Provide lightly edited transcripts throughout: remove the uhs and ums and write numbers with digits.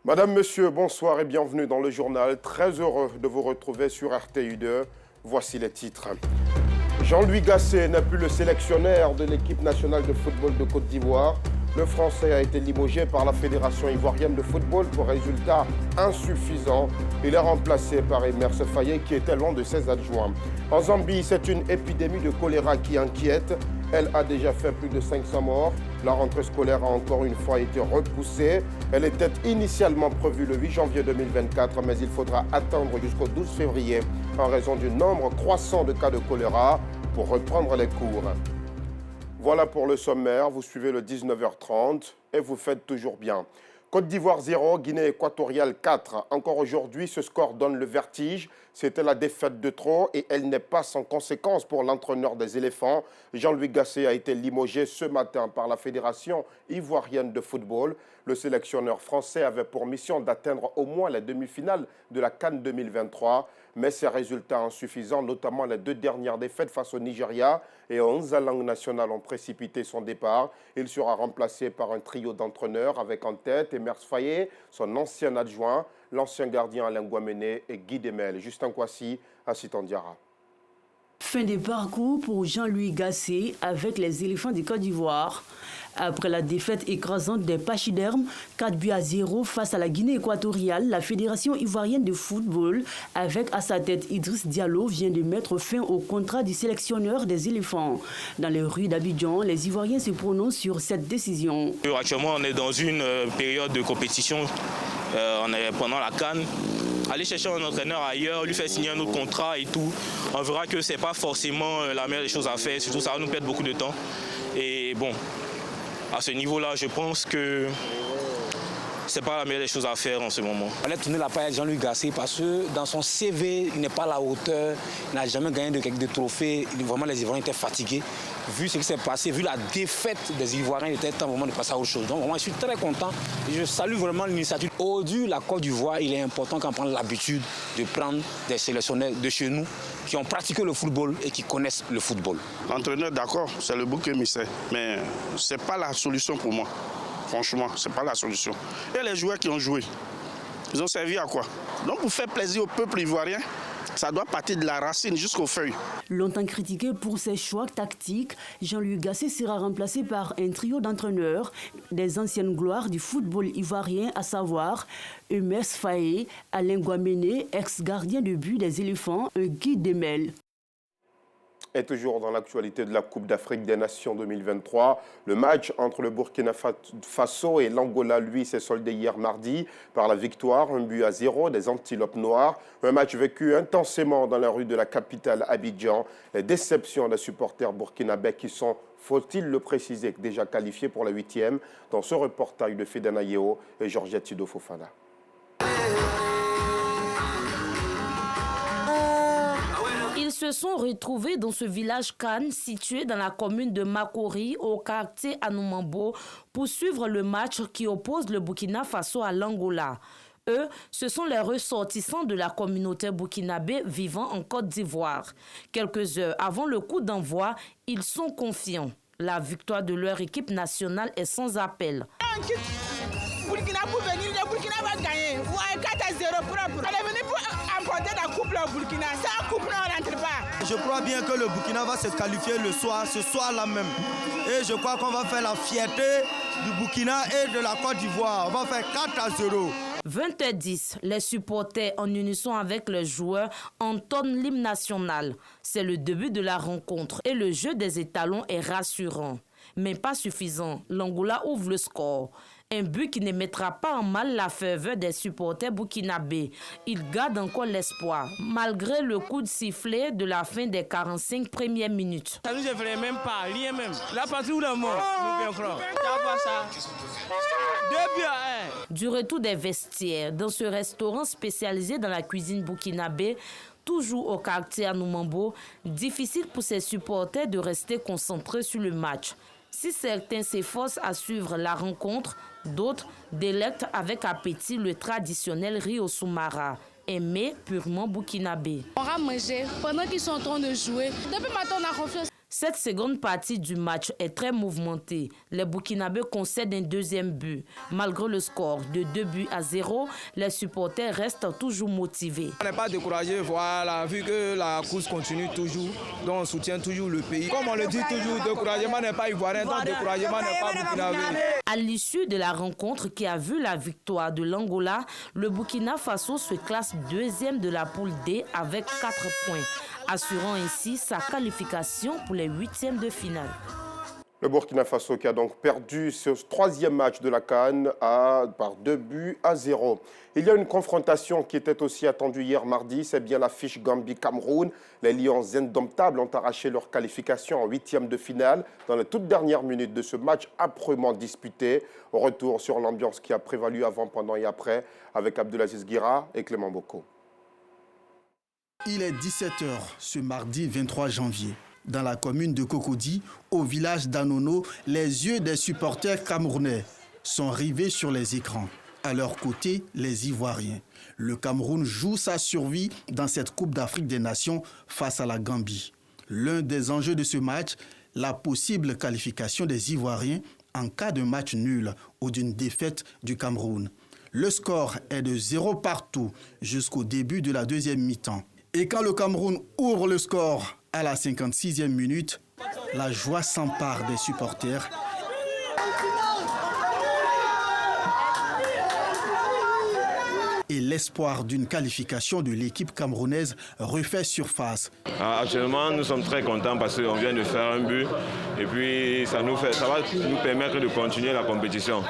Madame, Monsieur, bonsoir et bienvenue dans le journal. Très heureux de vous retrouver sur RTU2. Voici les titres. Jean-Louis Gasset n'est plus le sélectionneur de l'équipe nationale de football de Côte d'Ivoire. Le Français a été limogé par la Fédération ivoirienne de football pour résultats insuffisants. Il est remplacé par Emers Faye qui était loin de ses adjoints. En Zambie, c'est une épidémie de choléra qui inquiète. Elle a déjà fait plus de 500 morts. La rentrée scolaire a encore une fois été repoussée. Elle était initialement prévue le 8 janvier 2024, mais il faudra attendre jusqu'au 12 février en raison du nombre croissant de cas de choléra pour reprendre les cours. Voilà pour le sommaire, vous suivez le 19h30 et vous faites toujours bien. Côte d'Ivoire 0, Guinée équatoriale 4. Encore aujourd'hui, ce score donne le vertige. C'était la défaite de trop et elle n'est pas sans conséquence pour l'entraîneur des éléphants. Jean-Louis Gasset a été limogé ce matin par la Fédération ivoirienne de football. Le sélectionneur français avait pour mission d'atteindre au moins les demi-finales de la CAN 2023. Mais ses résultats insuffisants, notamment les 2 dernières défaites face au Nigeria et au Nzalang National, ont précipité son départ. Il sera remplacé par un trio d'entraîneurs avec en tête Emers Faye, son ancien adjoint, l'ancien gardien Alain Guamene et Guy Demel. Justin Kwasi, à Sitandiara. Fin de parcours pour Jean-Louis Gasset avec les éléphants de Côte d'Ivoire. Après la défaite écrasante des Pachydermes, 4-0 face à la Guinée équatoriale, la Fédération ivoirienne de football, avec à sa tête Idriss Diallo, vient de mettre fin au contrat du sélectionneur des éléphants. Dans les rues d'Abidjan, les Ivoiriens se prononcent sur cette décision. Actuellement, on est dans une période de compétition. On est pendant la CAN. Aller chercher un entraîneur ailleurs, lui faire signer un autre contrat et tout, on verra que ce n'est pas forcément la meilleure des choses à faire. Surtout, ça va nous perdre beaucoup de temps. Et bon, à ce niveau-là, je pense que ce n'est pas la meilleure des choses à faire en ce moment. On a tourné la paille à Jean-Louis Gasset parce que dans son CV, il n'est pas à la hauteur, il n'a jamais gagné de trophées. Vraiment, les Ivoiriens étaient fatigués. Vu ce qui s'est passé, vu la défaite des Ivoiriens, il était temps vraiment de passer à autre chose. Donc vraiment, je suis très content et je salue vraiment l'initiative. Aujourd'hui, la Côte d'Ivoire, il est important qu'on prenne l'habitude de prendre des sélectionneurs de chez nous qui ont pratiqué le football et qui connaissent le football. L'entraîneur, d'accord, c'est le bouc émissaire, mais ce n'est pas la solution pour moi. Franchement, ce n'est pas la solution. Et les joueurs qui ont joué, ils ont servi à quoi? Donc pour faire plaisir au peuple ivoirien, ça doit partir de la racine jusqu'aux feuilles. Longtemps critiqué pour ses choix tactiques, Jean-Louis Gasset sera remplacé par un trio d'entraîneurs des anciennes gloires du football ivoirien, à savoir Emers Faye, Alain Guamene, ex-gardien de but des éléphants, Guy Demel. Et toujours dans l'actualité de la Coupe d'Afrique des Nations 2023, le match entre le Burkina Faso et l'Angola, lui, s'est soldé hier mardi par la victoire, 1-0 des Antilopes Noires. Un match vécu intensément dans la rue de la capitale Abidjan. Les déceptions des supporters burkinabés qui sont, faut-il le préciser, déjà qualifiés pour la 8e, dans ce reportage de Fedana Yeo et Georgette Tido Fofana. Ils se sont retrouvés dans ce village Kan situé dans la commune de Makori au quartier Anoumambo pour suivre le match qui oppose le Burkina Faso à l'Angola. Eux, ce sont les ressortissants de la communauté burkinabé vivant en Côte d'Ivoire. Quelques heures avant le coup d'envoi, ils sont confiants. La victoire de leur équipe nationale est sans appel. Burkina pour venir, le Burkina va gagner. Ouais, 4-0 propre. Elle est venue pour emporter la coupe au Burkina. Sans coupe, on ne rentre pas. Je crois bien que le Burkina va se qualifier ce soir-là même. Et je crois qu'on va faire la fierté du Burkina et de la Côte d'Ivoire. On va faire 4-0. 20h10, les supporters en unisson avec les joueurs entonnent l'hymne national. C'est le début de la rencontre et le jeu des étalons est rassurant. Mais pas suffisant, l'Angola ouvre le score. Un but qui ne mettra pas en mal la ferveur des supporters burkinabés. Ils gardent encore l'espoir, malgré le coup de sifflet de la fin des 45 premières minutes. Ça nous effraie même pas, rien même. La patrie ou la mort, nous bien croire. Ça. 2-1. Du retour des vestiaires, dans ce restaurant spécialisé dans la cuisine burkinabé, toujours au quartier Anoumambo, difficile pour ses supporters de rester concentrés sur le match. Si certains s'efforcent à suivre la rencontre, d'autres délectent avec appétit le traditionnel riz au soumara, aimé purement burkinabé. On va manger pendant qu'ils sont en train de jouer. Depuis matin, on a confiance. Cette seconde partie du match est très mouvementée. Les Burkinabés concèdent un deuxième but. Malgré le score de 2-0, les supporters restent toujours motivés. On n'est pas découragé, voilà, vu que la course continue toujours, donc on soutient toujours le pays. Comme on le dit toujours, découragement n'est pas ivoirien, donc découragement n'est pas burkinabé. À l'issue de la rencontre qui a vu la victoire de l'Angola, le Burkina Faso se classe deuxième de la poule D avec 4 points, assurant ainsi sa qualification pour les huitièmes de finale. Le Burkina Faso qui a donc perdu ce troisième match de la CAN par 2-0. Il y a une confrontation qui était aussi attendue hier mardi, c'est bien l'affiche Gambie-Cameroun. Les Lions indomptables ont arraché leur qualification en huitième de finale dans les toutes dernières minutes de ce match âprement disputé. Retour sur l'ambiance qui a prévalu avant, pendant et après avec Abdelaziz Guira et Clément Boko. Il est 17h ce mardi 23 janvier. Dans la commune de Cocody, au village d'Anono, les yeux des supporters camerounais sont rivés sur les écrans. À leur côté, les Ivoiriens. Le Cameroun joue sa survie dans cette Coupe d'Afrique des Nations face à la Gambie. L'un des enjeux de ce match, la possible qualification des Ivoiriens en cas de match nul ou d'une défaite du Cameroun. Le score est de 0 partout jusqu'au début de la deuxième mi-temps. Et quand le Cameroun ouvre le score à la 56e minute, la joie s'empare des supporters. Et l'espoir d'une qualification de l'équipe camerounaise refait surface. Actuellement, nous sommes très contents parce qu'on vient de faire un but et puis ça va nous permettre de continuer la compétition.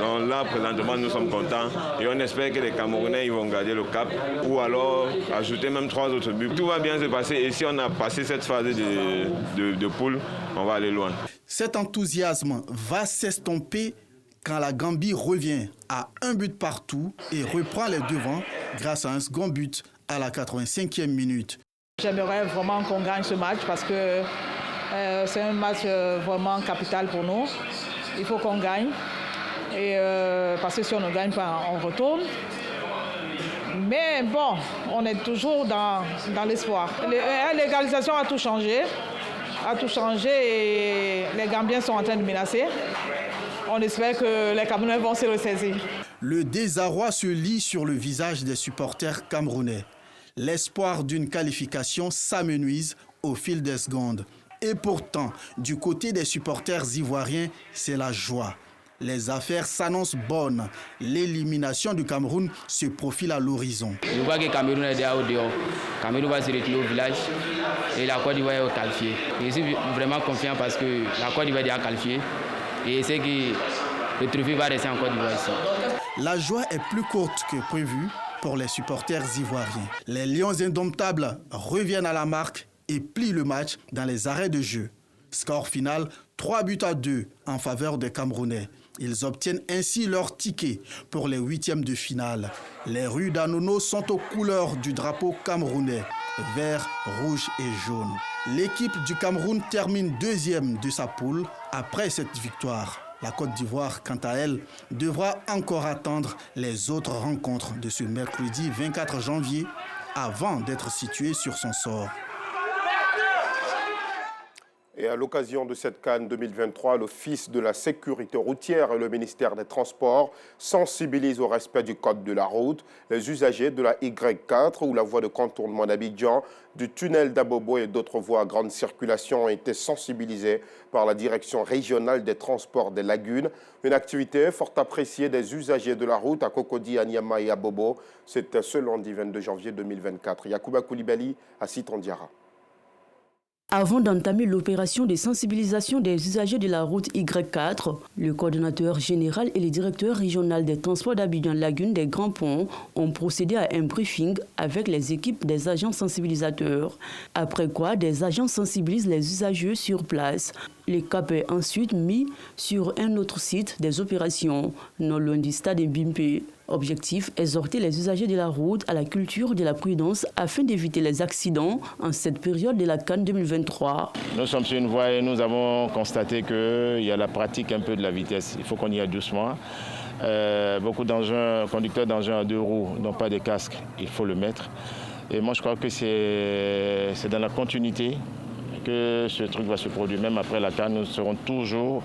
Donc là, présentement, nous sommes contents et on espère que les Camerounais ils vont garder le cap ou alors ajouter même 3 autres buts. Tout va bien se passer et si on a passé cette phase de poule, on va aller loin. Cet enthousiasme va s'estomper quand la Gambie revient à un but partout et reprend les devants grâce à un second but à la 85e minute. J'aimerais vraiment qu'on gagne ce match parce que c'est un match vraiment capital pour nous. Il faut qu'on gagne. Et parce que si on ne gagne pas, on retourne. Mais bon, on est toujours dans l'espoir. L'égalisation a tout changé. Et les Gambiens sont en train de menacer. On espère que les Camerounais vont se ressaisir. Le désarroi se lit sur le visage des supporters camerounais. L'espoir d'une qualification s'amenuise au fil des secondes. Et pourtant, du côté des supporters ivoiriens, c'est la joie. Les affaires s'annoncent bonnes. L'élimination du Cameroun se profile à l'horizon. Je vois que le Cameroun est déjà au dehors. Le Cameroun va se retrouver au village et la Côte d'Ivoire est qualifiée. Je suis vraiment confiant parce que la Côte d'Ivoire est déjà qualifiée. Et c'est que le trophée va rester en Côte d'Ivoire ici. La joie est plus courte que prévu pour les supporters ivoiriens. Les Lions indomptables reviennent à la marque et plient le match dans les arrêts de jeu. Score final 3-2 en faveur des Camerounais. Ils obtiennent ainsi leur ticket pour les huitièmes de finale. Les rues d'Anono sont aux couleurs du drapeau camerounais, vert, rouge et jaune. L'équipe du Cameroun termine deuxième de sa poule après cette victoire. La Côte d'Ivoire, quant à elle, devra encore attendre les autres rencontres de ce mercredi 24 janvier avant d'être située sur son sort. Et à l'occasion de cette CAN 2023, l'Office de la sécurité routière et le ministère des Transports sensibilisent au respect du code de la route. Les usagers de la Y4 ou la voie de contournement d'Abidjan, du tunnel d'Abobo et d'autres voies à grande circulation ont été sensibilisés par la Direction régionale des transports des lagunes. Une activité fort appréciée des usagers de la route à Cocody, à Niama et à Bobo. C'était ce lundi 22 janvier 2024. Yacouba Koulibaly à Sitandiara. Avant d'entamer l'opération de sensibilisation des usagers de la route Y4, le coordonnateur général et le directeur régional des transports d'Abidjan-Lagune des Grands Ponts ont procédé à un briefing avec les équipes des agents sensibilisateurs. Après quoi, des agents sensibilisent les usagers sur place. Le cap est ensuite mis sur un autre site des opérations, non loin du stade Mbimpe. Objectif, exhorter les usagers de la route à la culture de la prudence afin d'éviter les accidents en cette période de la CAN 2023. Nous sommes sur une voie et nous avons constaté qu'il y a la pratique un peu de la vitesse. Il faut qu'on y aille doucement. Beaucoup conducteurs d'engins à 2 roues n'ont pas de casque, il faut le mettre. Et moi je crois que c'est dans la continuité que ce truc va se produire. Même après la CAN, nous serons toujours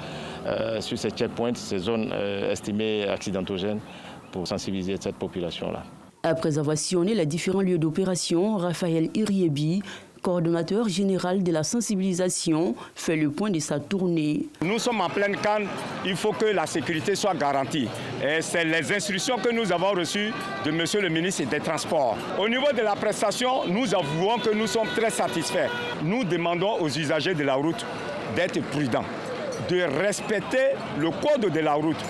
sur ces checkpoints, ces zones estimées accidentogènes, pour sensibiliser cette population-là. Après avoir sillonné les différents lieux d'opération, Raphaël Iriebi, coordonnateur général de la sensibilisation, fait le point de sa tournée. Nous sommes en pleine CAN, il faut que la sécurité soit garantie. Et c'est les instructions que nous avons reçues de Monsieur le ministre des Transports. Au niveau de la prestation, nous avouons que nous sommes très satisfaits. Nous demandons aux usagers de la route d'être prudents, de respecter le code de la route.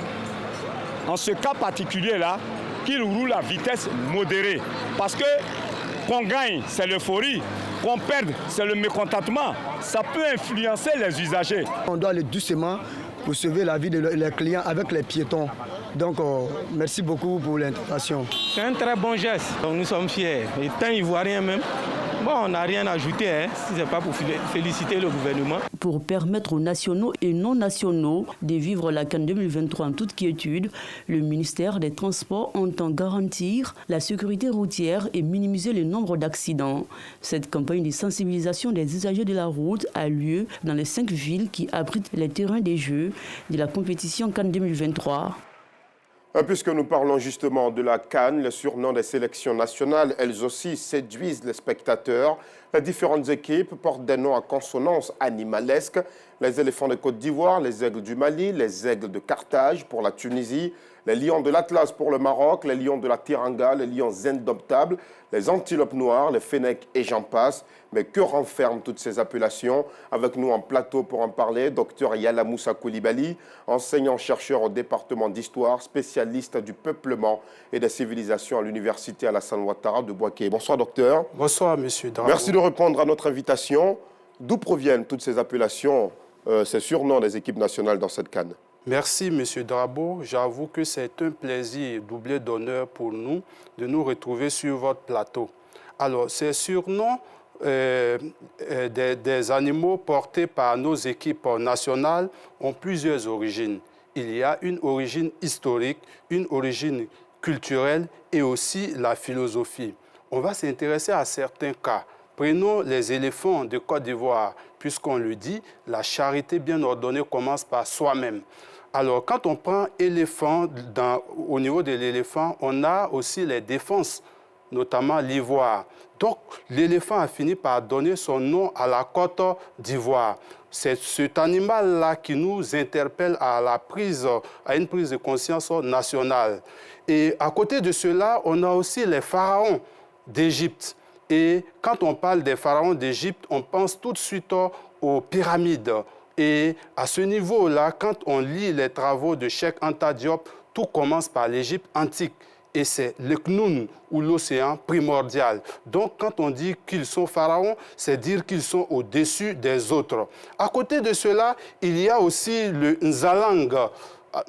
En ce cas particulier-là, qu'ils roulent à vitesse modérée. Parce que qu'on gagne, c'est l'euphorie. Qu'on perde, c'est le mécontentement. Ça peut influencer les usagers. On doit aller doucement pour sauver la vie des clients avec les piétons. Donc, merci beaucoup pour l'intervention. C'est un très bon geste. Donc, nous sommes fiers. Étant ivoirien même, bon, on n'a rien à ajouter, si ce n'est pas pour féliciter le gouvernement. Pour permettre aux nationaux et non nationaux de vivre la CAN 2023 en toute quiétude, le ministère des Transports entend garantir la sécurité routière et minimiser le nombre d'accidents. Cette campagne de sensibilisation des usagers de la route a lieu dans les 5 villes qui abritent les terrains des Jeux de la compétition CAN 2023. Puisque nous parlons justement de la CAN, les surnoms des sélections nationales, elles aussi séduisent les spectateurs. Les différentes équipes portent des noms à consonance animalesque. Les éléphants de Côte d'Ivoire, les aigles du Mali, les aigles de Carthage pour la Tunisie, les lions de l'Atlas pour le Maroc, les lions de la Tiranga, les lions indomptables, les antilopes noires, les fennecs et j'en passe. Mais que renferment toutes ces appellations? Avec nous en plateau pour en parler, Dr Yala Moussa Koulibaly, enseignant-chercheur au département d'histoire, spécialiste du peuplement et des civilisations à l'université Alassane Ouattara de Bouaké. Bonsoir docteur. Bonsoir monsieur Drabo. Merci de répondre à notre invitation. D'où proviennent toutes ces appellations, ces surnoms des équipes nationales dans cette CAN? Merci monsieur Drabo. J'avoue que c'est un plaisir doublé d'honneur pour nous de nous retrouver sur votre plateau. Alors, ces surnoms des animaux portés par nos équipes nationales ont plusieurs origines. Il y a une origine historique, une origine culturelle et aussi la philosophie. On va s'intéresser à certains cas. Prenons les éléphants de Côte d'Ivoire, puisqu'on le dit, la charité bien ordonnée commence par soi-même. Alors, quand on prend éléphant, au niveau de l'éléphant, on a aussi les défenses, notamment l'ivoire. Donc, l'éléphant a fini par donner son nom à la Côte d'Ivoire. C'est cet animal-là qui nous interpelle à une prise de conscience nationale. Et à côté de cela, on a aussi les pharaons d'Égypte. Et quand on parle des pharaons d'Égypte, on pense tout de suite aux pyramides. Et à ce niveau-là, quand on lit les travaux de Cheikh Anta Diop, tout commence par l'Égypte antique. Et c'est le Knoun, ou l'océan primordial. Donc, quand on dit qu'ils sont pharaons, c'est dire qu'ils sont au-dessus des autres. À côté de cela, il y a aussi le Nzalang.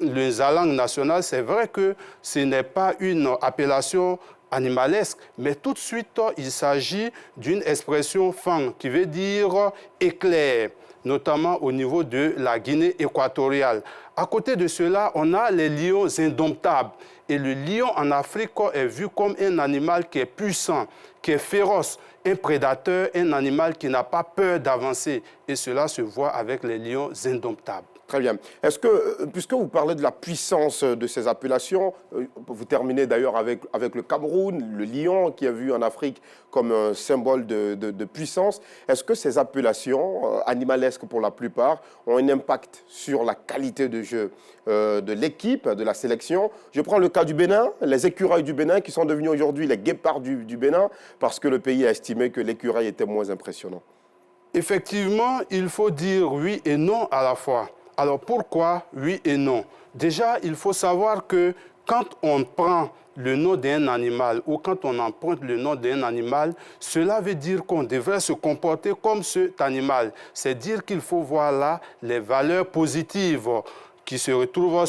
Le Nzalang national, c'est vrai que ce n'est pas une appellation animalesque, mais tout de suite, il s'agit d'une expression fang, qui veut dire éclair, notamment au niveau de la Guinée équatoriale. À côté de cela, on a les lions indomptables. Et le lion en Afrique est vu comme un animal qui est puissant, qui est féroce, un prédateur, un animal qui n'a pas peur d'avancer. Et cela se voit avec les lions indomptables. Très bien. Est-ce que, puisque vous parlez de la puissance de ces appellations, vous terminez d'ailleurs avec le Cameroun, le lion qui est vu en Afrique comme un symbole de puissance, est-ce que ces appellations, animalesques pour la plupart, ont un impact sur la qualité de jeu de l'équipe, de la sélection? Je prends le cas du Bénin, les écureuils du Bénin qui sont devenus aujourd'hui les guépards du Bénin parce que le pays a estimé que l'écureuil était moins impressionnant. Effectivement, il faut dire oui et non à la fois. Alors pourquoi oui et non? Déjà, il faut savoir que quand on prend le nom d'un animal ou quand on emprunte le nom d'un animal, cela veut dire qu'on devrait se comporter comme cet animal. C'est dire qu'il faut voir là les valeurs positives qui se retrouvent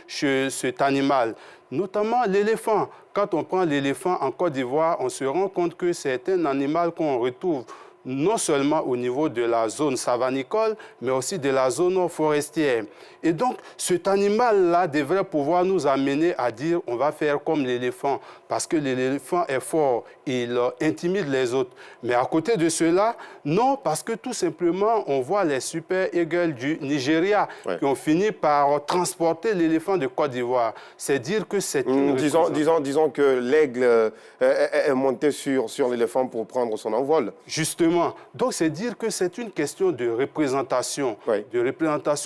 chez cet animal. Notamment l'éléphant. Quand on prend l'éléphant en Côte d'Ivoire, on se rend compte que c'est un animal qu'on retrouve non seulement au niveau de la zone savanicole, mais aussi de la zone forestière. Et donc, cet animal-là devrait pouvoir nous amener à dire on va faire comme l'éléphant, parce que l'éléphant est fort, il intimide les autres. Mais à côté de cela, Non, parce que tout simplement, on voit les Super Eagles du Nigeria qui ont fini par transporter l'éléphant de Côte d'Ivoire. C'est dire que c'est une... Disons que l'aigle est monté sur l'éléphant pour prendre son envol. Justement. Donc, c'est dire que c'est une question de représentation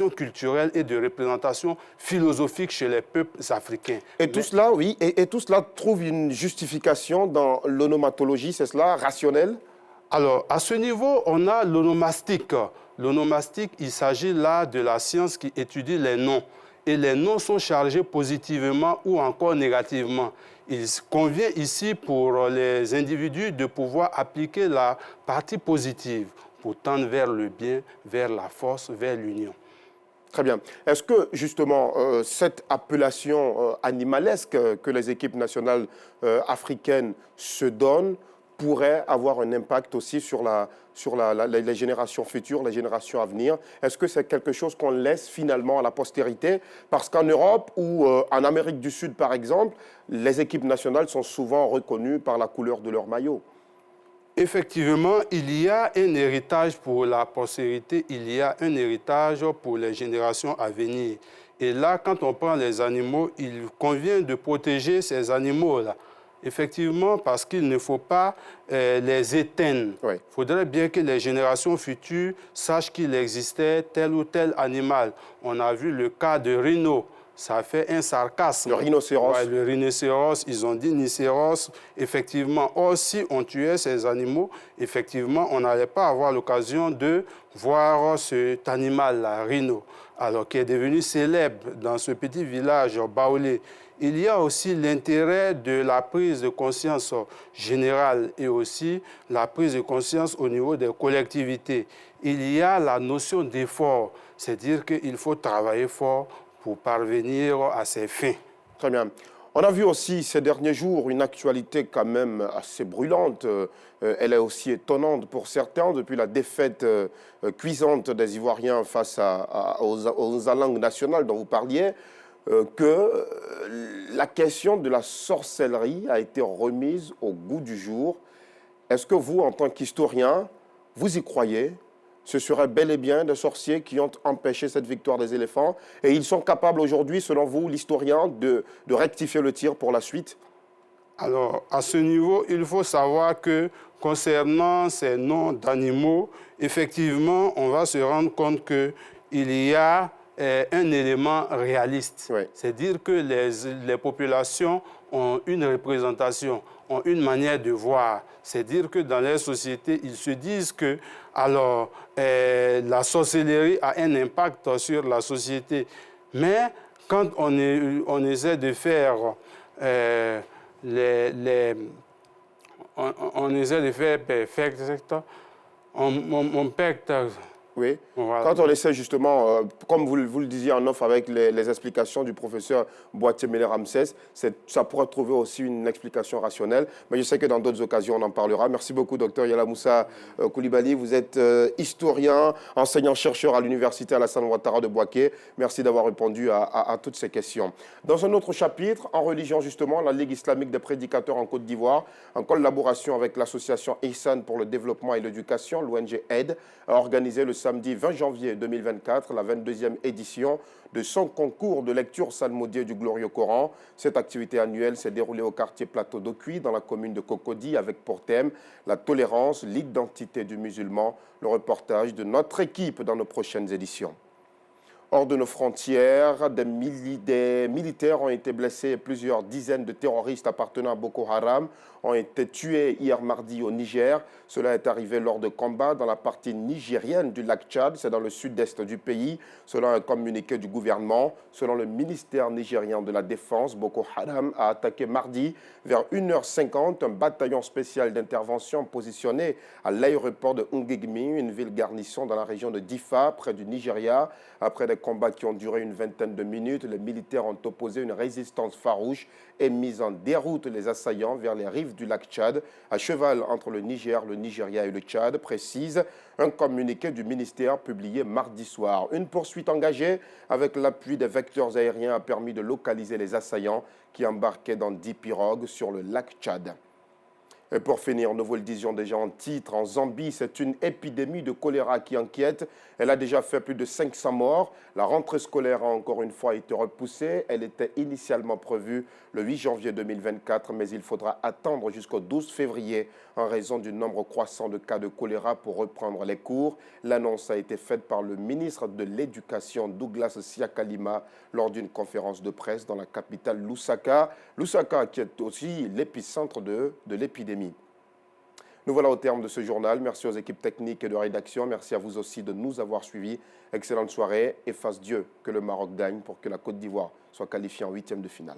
culturelle et de représentation philosophique chez les peuples africains. Et tout cela, oui, et tout cela trouve une justification dans l'onomatologie, c'est cela, rationnel? Alors, à ce niveau, on a l'onomastique. L'onomastique, il s'agit là de la science qui étudie les noms. Et les noms sont chargés positivement ou encore négativement. Il convient ici pour les individus de pouvoir appliquer la partie positive pour tendre vers le bien, vers la force, vers l'union. Très bien. Est-ce que, justement, cette appellation animalesque que les équipes nationales africaines se donnent pourrait avoir un impact aussi sur les générations futures, les générations à venir? Est-ce que c'est quelque chose qu'on laisse finalement à la postérité? Parce qu'en Europe ou en Amérique du Sud, par exemple, les équipes nationales sont souvent reconnues par la couleur de leur maillot. Effectivement, il y a un héritage pour la postérité, il y a un héritage pour les générations à venir. Et là, quand on prend les animaux, il convient de protéger ces animaux-là. Effectivement, parce qu'il ne faut pas les éteindre. Il faudrait bien que les générations futures sachent qu'il existait tel ou tel animal. On a vu le cas de rhino. Ça fait un sarcasme. Le rhinocéros. Ouais, le rhinocéros, ils ont dit nicéros. Effectivement, or, si on tuait ces animaux, effectivement, on n'allait pas avoir l'occasion de voir cet animal-là, rhino, alors qui est devenu célèbre dans ce petit village baoulé. Il y a aussi l'intérêt de la prise de conscience générale et aussi la prise de conscience au niveau des collectivités. Il y a la notion d'effort, c'est-à-dire qu'il faut travailler fort pour parvenir à ses fins. Très bien. On a vu aussi ces derniers jours une actualité quand même assez brûlante. Elle est aussi étonnante pour certains depuis la défaite cuisante des Ivoiriens face aux langues nationales dont vous parliez. Que la question de la sorcellerie a été remise au goût du jour. Est-ce que vous, en tant qu'historien, vous y croyez? Ce serait bel et bien des sorciers qui ont empêché cette victoire des éléphants et ils sont capables aujourd'hui, selon vous, l'historien, de rectifier le tir pour la suite? Alors, à ce niveau, il faut savoir que concernant ces noms d'animaux, effectivement, on va se rendre compte qu'il y a un élément réaliste. C'est dire que les populations ont une représentation, ont une manière de voir. C'est dire que dans les sociétés, ils se disent que alors, la sorcellerie a un impact sur la société. Mais quand on essaie de faire on essaie de faire perfect, on perd. Oui. Voilà. Quand on essaie justement, comme vous le disiez en off avec les explications du professeur Boitier-Mélé-Ramsès, ça pourrait trouver aussi une explication rationnelle. Mais je sais que dans d'autres occasions, on en parlera. Merci beaucoup, docteur Yala Moussa Koulibaly. Vous êtes historien, enseignant-chercheur à l'université Alassane Ouattara de Bouaké. Merci d'avoir répondu à toutes ces questions. Dans un autre chapitre, en religion justement, la Ligue islamique des prédicateurs en Côte d'Ivoire, en collaboration avec l'association Ihsan pour le développement et l'éducation, l'ONG AID, a organisé le samedi 20 janvier 2024, la 22e édition de son concours de lecture salmodiée du Glorieux Coran. Cette activité annuelle s'est déroulée au quartier Plateau d'Okuy, dans la commune de Cocody, avec pour thème la tolérance, l'identité du musulman. Le reportage de notre équipe dans nos prochaines éditions. Hors de nos frontières, des militaires ont été blessés et plusieurs dizaines de terroristes appartenant à Boko Haram ont été tués hier mardi au Niger. Cela est arrivé lors de combats dans la partie nigérienne du lac Tchad, c'est dans le sud-est du pays. Selon un communiqué du gouvernement, selon le ministère nigérien de la Défense, Boko Haram a attaqué mardi vers 1h50 un bataillon spécial d'intervention positionné à l'aéroport de Ngigmi, une ville garnison dans la région de Difa, près du Nigeria. Après des combats qui ont duré une vingtaine de minutes, les militaires ont opposé une résistance farouche et mis en déroute les assaillants vers les rives du lac Tchad, à cheval entre le Niger, le Nigeria et le Tchad, précise un communiqué du ministère publié mardi soir. Une poursuite engagée avec l'appui des vecteurs aériens a permis de localiser les assaillants qui embarquaient dans 10 pirogues sur le lac Tchad. Et pour finir, nous vous le disions déjà en titre, en Zambie, c'est une épidémie de choléra qui inquiète. Elle a déjà fait plus de 500 morts. La rentrée scolaire a encore une fois été repoussée. Elle était initialement prévue le 8 janvier 2024, mais il faudra attendre jusqu'au 12 février en raison du nombre croissant de cas de choléra pour reprendre les cours. L'annonce a été faite par le ministre de l'Éducation, Douglas Siakalima, lors d'une conférence de presse dans la capitale Lusaka. Lusaka qui est aussi l'épicentre de l'épidémie. Nous voilà au terme de ce journal. Merci aux équipes techniques et de rédaction. Merci à vous aussi de nous avoir suivis. Excellente soirée et fasse Dieu que le Maroc gagne pour que la Côte d'Ivoire soit qualifiée en 8e de finale.